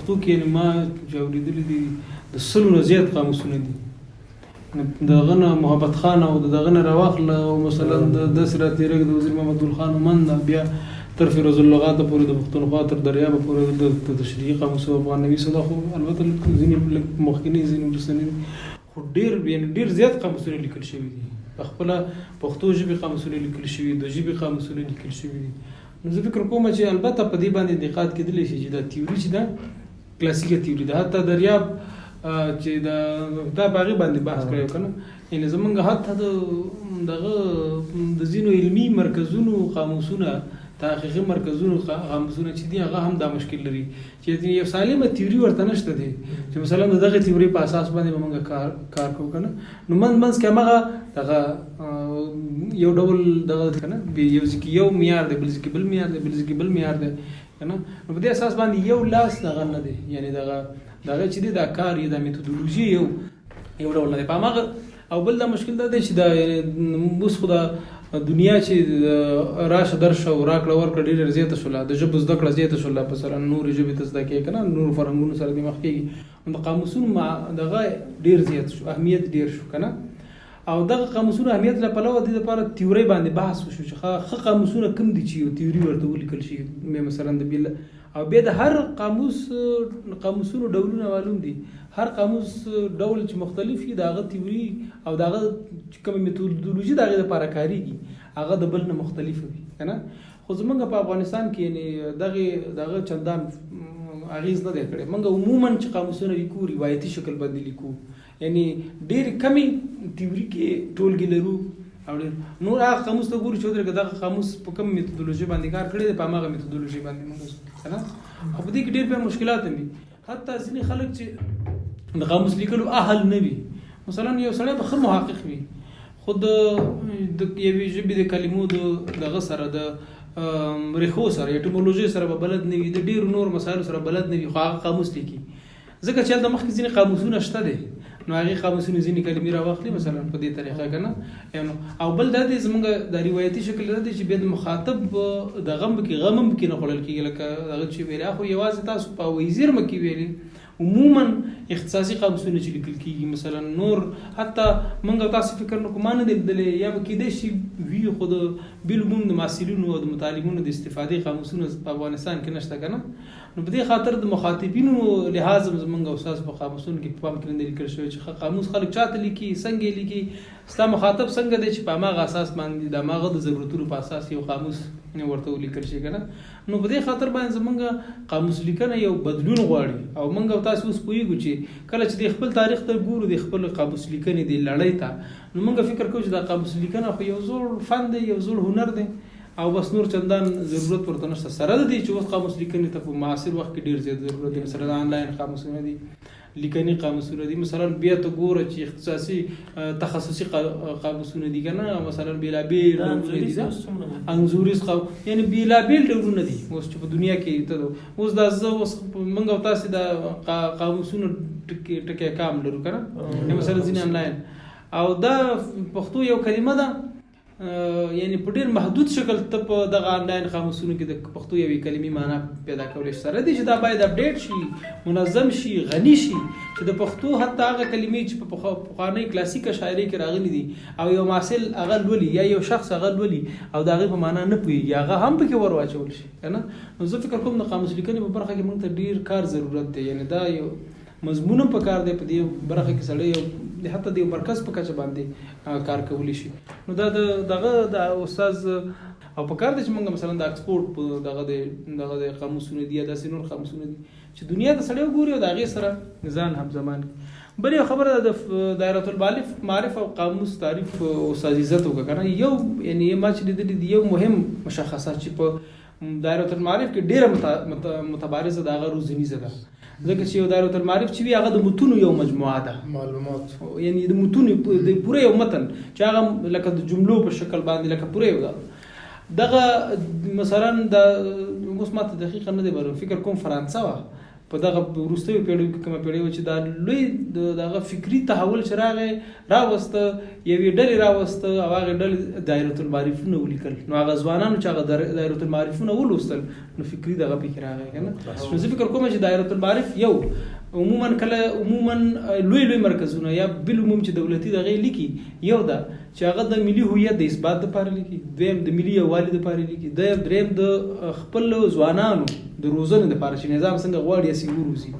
پښتو کې یعنې ما چې اورېدلي دي د 100 نه زیات قاموسونه دي. دغه نه محبت خان او دغه نه راواخله او مثلا د سرات تیرګ د وزیر محمد ګل خان ومن بیا تر فیروز اللغات پورې د پښتونخوا تر دریاب پورې د تشریحي قاموس او افغانوي صدا خو البته ځینې مخکینی ځینې وروستني خو ډېر زیات قاموسونه لیکل شوي دي. په خپله پښتو ژبې قاموسونه لیکل شوي دي، د ژبې قاموسونه لیکل شوي دي. نو زه فکر کوم چې البته په دې باندې انتقاد کېدلی شي چې دا تیوري چې ده کلاسیکه تیوري ده. حتی دریاب چې دا په هغې باندې بحث کړی که نه، یعنې زمونږ حتی دغه د ځینو علمي مرکزونو قاموسونه تحقیقي مرکزونو قاموسونه چې دي هغه هم دا مشکل لري چې یو سالمه تیوري ورته نشته دی چې مثلا دغه تیوري په اساس باندې به موږ کار کوو که نه. نو منځ کې هماغه دغه یو ډول دغه که نه یو ځکه یو معیار دی، بل ځکه بل معیار دی، بل ځکه بل معیار دی که نه. نو په دې اساس باندې یو لاس دغه نه دی، یعنې دغه چې دی دا کار یا د میتودولوژي یو ډول نه دی په هماغه. او بل دا مشکل دا دی چې دا یعنې اوس خو دا دنیا چې راشه درشه او راکړه ورکړه ډېره زیاته شوله، د ژبو زده کړه زیاته شوله، په سره نورې ژبې ته زده کېږي که نه، نورو فرهنګونو سره دې مخ کېږي. نو د قاموسونو دغه ډېر زیات شو، اهمیت ډېر شو که نه. او دغه قاموسونو اهمیت له پلوه د دې لپاره تیورۍ باندې بحث وشو چې ښه قاموسونه کوم دي چې یو تیوري ورته ولیکل شي. مثلا د بیل او بیا د هر قاموسونو ډولونه معلوم دي. هر قاموس ډول چې مختلف وي د هغه تیوري او د هغه کومه میتودولوژي د هغې دپاره کارېږي هغه د بل نه مختلفه وي که نه. خو زمونږ په افغانستان کې یعنې دغه چندان اغېز نه دی کړی. موږ عموما چې قاموسونه لیکو روایتي شکل باندې لیکو، یعنې ډېرې کمې تیوري کې ټولګې لرو او ډېر نور هغه قاموس ته ګورو چې ودرېږه دغه قاموس په کوم میتودولوژي باندې کار کړی دی، په هماغه میتودولوژي باندې موږ که نه. او په دې کې ډېر بیا مشکلات هم وي. حتی ځینې خلک چې د قاموس لیکلو اهل نه وي، مثلا یو سړی به ښه محقق وي خو د یوې ژبې د کلمو دغه سره د ریښو سره اټیمولوژي سره به بلد نه وي، د ډېرو نور مسایلو سره بلد نه وي، خو هغه قاموس لیکي. ځکه چې هلته مخکې ځینې قاموسونه شته دی، نو هغې قاموسونه ځینې کلمې راواخلي مثلا په دې طریقه که نه. او بل دا دی زمونږ د روایتي شکل دا دی چې بیا د مخاطب د غم پکې غم هم پکې نه خوړل کېږي. لکه دغه چې ویلي خو یوازې تاسو په ویزیر مکې ویلي، عموما اختصاصي قاموسونه چې لیکل کېږي مثلا نور حتی موږ تاسو فکر نه کوم نه دی لیدلی یا به کېدای شي وي، خو د بالعموم د محصلینو او د مطالبینو د استفادې قاموسونه په افغانستان کې نشته که نه. نو په دې خاطر د مخاطبینو لحاظ زمونږ استاد په قاموسونو کې په پام کې نه لیکل شوی چې قاموس خلک چاته لیکي، څنګه لیکي، ستا مخاطب څنګه دی چې په هماغه اساس باندې د هماغه د ضرورتونو په اساس یو قاموس ورته ولیکل شي که نه. نو په دې خاطر باندې زمونږ قاموس لیکنه یو بدلون غواړي. او موږ او تاسو اوس پوهېږو چې کله چې د خپل تاریخ ته ګورو د خپل قاموس لیکنې د لړۍ ته، نو موږ فکر کوو چې دا قاموس لیکنه خو یو زوړ فن دی، یو زوړ هنر دی او بس نور چندان ضرورت ورته نشته. سره د دې چې اوس قاموس لیکنې ته په معاصر وخت کې ډېر زیات ضرورت دی. مثلا د آنلاین قاموسونه دي، لیکني قاموسونه دي، مثلا بیا ته ګوره چې اختصاصي تخصصي قاموسونه دي که نه، مثلا بېلابېل انځوریز یعنې بېلابېل ډولونه دي اوس چې په دنیا کې ته اوس دا زه اوس موږ او تاسې د قاموسونو ټکی کام لرو که نه، مثلا ځینې آنلاین او دا پښتو یو کلمه ده یعنی په ډېر محدود شکل ته په دغه آنلاین قاموسونو کې د پښتو یوې کلمې معنا پیدا کولی شي. سره دی چې دا باید اپډیټ شي، منظم شي، غني شي، چې د پښتو حتی هغه کلمې چې په پخوانۍ کلاسیکه شاعرۍ کې راغلي دي او یو محصل هغه لولي یا یو شخص هغه لولي او د هغې په معنا نه پوهېږي، هغه هم پکې ور واچول شي که نه. نو زه فکر کوم د قاموس لیکنې په برخه کې موږ ته ډېر کار ضرورت دی. یعنې دا یو مضمون هم په کار دی په دې برخه کې سړی حتی د یو مرکز په کچه باندې کار کولی شي. نو دا دغه د استاد او په کار دی چې موږ مثلا د اکسپورټ په دغه د قاموسونه دي یا داسې نور قاموسونه دي چې دنیا ته سړی وګوري او د هغې سره ځان همزمان کړي. بل یو خبره د دایرة المعارف او قاموس تعریف استاد عزت وکړه که نه. یو یعنې ما چې لیدلي دي یو مهم مشخصات چې په دایرة المعارف کې ډېره متبارزه د هغه روزنیزه ده. ځکه چې یو دایرة المعارف چې وي هغه د متونو یو مجموعه ده، معلومات یعنې د متونو د پوره یو متن چې هغه لکه د جملو په شکل باندې لکه پوره یو دغه مثلا د اوس ما ته دقیقه نه دی بر فکر کوم فرانسه وه په دغه وروستیو پیړیو کې کومه پیړۍ و چې دا لوی دغه فکري تحول چې راوسته یوې ډلې راوسته او هغې ډلې دایرة المعارفونه ولیکل. نو هغه ځوانانو چې هغه دایرة المعارفونه ولوستل نو فکري دغه پکې راغی که نه. نو زه فکر کوم چې دایرة المعارف یو عموما لوی مرکزونه یا بالعموم چې دولتي دغه لیکي یو ده چې هغه د ملي هویت د اثبات لپاره لیکي، دویم د ملي یووالي لپاره لیکي، دریم د خپل ځوانانو د روزنې لپاره چې نظام څنګه غواړي هسې وروزي.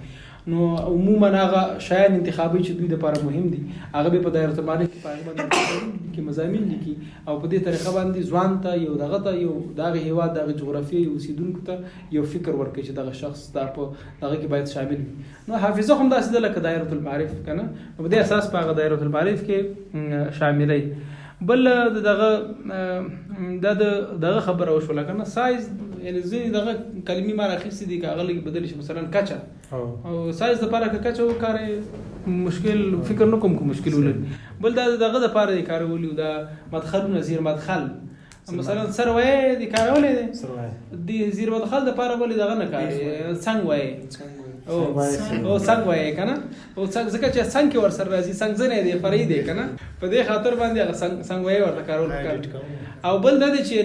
نو عموما هغه شیان انتخابي چې دوی لپاره مهم دي هغه به په دایرة المعارف کې په هغې باندې کې مضامین لیکي او په دې طریقه باندې ځوان ته یو دغه ته یو د هغې هېواد د هغې جغرافیې اوسېدونکو ته یو فکر ورکوي چې دغه شخص دا په هغه کې باید شامل وي. نو حافظه هم داسې ده لکه دایرة المعارف که نه، نو په دې اساس په هغه دایرة المعارف کې شاملی. بل دغه خبره وشوله که نه سایز، یعنی ځینې دغه کلمې ما راخیستې دي که هغه لږ بدلې شي، مثلا کچه او سایز دپاره که کچه وکارې مشکل فکر نه کوم که مشکل ولري. بل دا دغه دپاره یې کارولي دا مدخلونه زیر مدخل، مثلا سر وایې دې کارولی دی د زیر مدخل دپاره ولې دغه نه کاري څنګ وایې او څنګ وایې که نه، او ځکه چې څنګ کې ورسره راځي څنګ دی فرعي دی که نه، په دې خاطر باندې هغه څنګ وایې ورته کارول پکار. او بل دا دی چې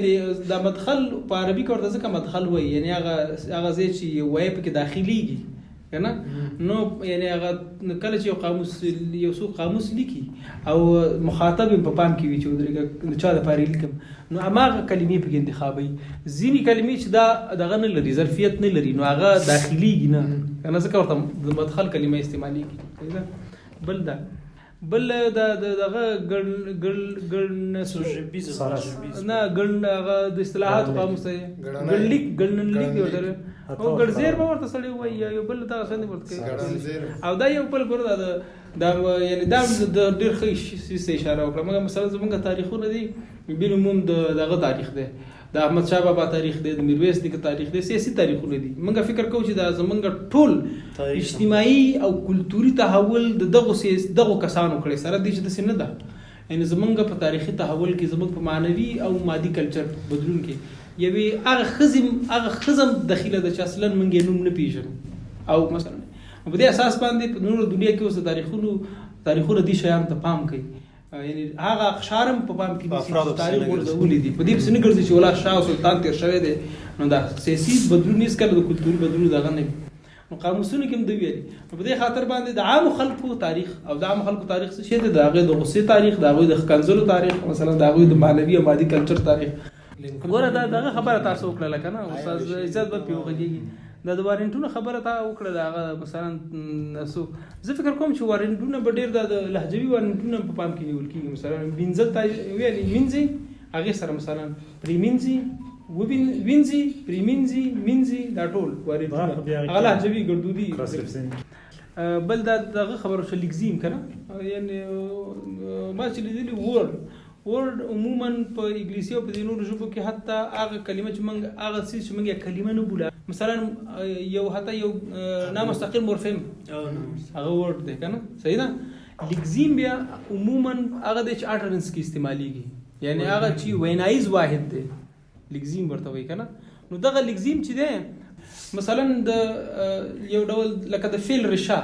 دا مدخل په عربي کې ورته ځکه مدخل وایي، یعنی هغه ځای چې یو وایې پکې داخليږي که نه. نو یعنی هغه کله چې یو څوک قاموس لیکي او مخاطب په پام کې وي چې ودرېږه د چا دپاره لیکم، نو هماغه کلمې پکې انتخابوي. ځینې کلمې چې دا دغه نه لري، ظرفیت نه لري، نو هغه داخليږي نه که نه، ځکه ورته د مدخل کلمه استعمالېږي. بل دغه ګڼ هغه د اصطلاحاتو قاموس دی، ګڼلیک ورته او ګړزیر به ورته سړی وایي یا یو بل دغه شان ورته کوي. او دا یو بل ګوره دا یعنی دا د ډېر ښه څیز ته اشاره وکړه. مګر مثلا زمونږ تاریخونه دي بالعموم دغه تاریخ دی، د احمدشاه بابا تاریخ دی، د میرویس نیکه تاریخ دی، سیاسي تاریخونه دي. موږ فکر کوو چې دا زمونږ ټول اجتماعي او کلتوري تحول د دغو کسانو کړی، سره دې چې داسې نه ده. یعنی زمونږ په تاریخي تحول کې زمونږ په معنوي او مادي کلچر بدلون کې یوې هغه خزم دخیله ده چې اصلا موږ یې نوم نه پېژنو. او مثلا په دې اساس باندې په نورو دنیا کې اوس د تاریخونو دې شیانو ته پام کوي، یعنی هغه اقشار هم په پام کې دي چې تاریخ ورځولي دي. په دې پسې نه ګرځي چې ولا شاه او سلطان تېر شوی دی نو دا سیاسي بدلون هېڅکله د کلتوري بدلون دغه نه وي. نو قاموسونه کې هم دوی ویلي. نو په دې خاطر باندې د عامو خلکو تاریخ او د عامو خلکو تاریخ څه شی دی، د هغوی د غصې تاریخ، د هغوی د ښکنځلو تاریخ، مثلا د هغوی د معنوي او مادي کلچر تاریخ. ګوره دغه خبره تاسو وکړله که نه، استاد عزت به پرې وغږېږي. دا د وارنټونو خبره تا وکړه، د هغه مثلا زه فکر کوم چې وارنټونه به ډېر د لهجوي وارنټونه په پام کې نیول کېږي. مثلا وینځل ته ویلي مینځي، هغې سره مثلا پرېمینځي، وینځي، پرېمینځي، مینځي، دا ټول وارنټونه هغه لهجوي ګړدودي. بل دغه خبره شو لیکزیم که نه، یعنې ما چې لیدلي ورډ عموما په انګلیسي او په دې نورو ژبو کې حتی هغه کلمه چې موږ هغه څیز چې موږ یې کلمه نه بوله، مثلا حتی یو نامستقل مورفیم هغه ورډ دی که نه، صحیح ده. لیکزیم بیا عموما هغه دی چې اټرنس کې استعمالیږي، یعنی هغه چې وینایز واحد دی لیکزیم ورته وایي که نه. نو دغه لیکزیم چې دی مثلا د یو ډول لکه د فعل رشا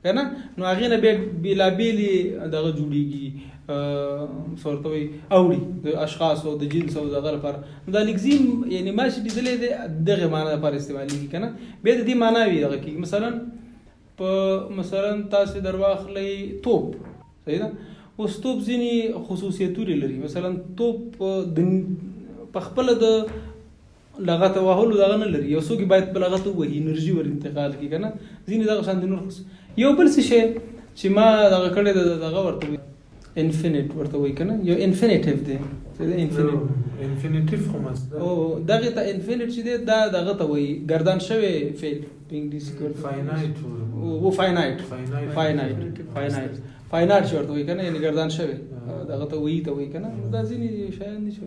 که نه، نو هغې نه بیا بېلابېلې دغه جوړېږي ورته وایي اوړي د اشخاصو د جنس او دغه لپاره. نو دا لیکزیم یعنی ما چې لیدلی دی دغې معنا لپاره استعمالېږي که نه. بیا د دې معنا وي دغه کېږي، مثلا تاسې در واخلئ توپ، صحیح ده. اوس توپ ځینې خصوصیتونه لري، مثلا توپ په خپله د لغت وهلو دغه نه لري، یو څوک باید په لغت ووهي انرژي ور انتقال کړي که نه. ځینې دغه شان د نور یو بل څه شی چې ما دغه کړی د دغه ورته وایي انفینټ ورته وایي که نه، یو انفینیټیو دی، انفینیټیو خو مصدر او دغې ته انفینټ چې دی دا دغه ته وایي ګردان شوی فعل په انګلیسي کې فاینایټ چې ورته وایي که نه، یعنې ګردان شوی دغه ته وایي که نه. دا ځینې شیان دي چې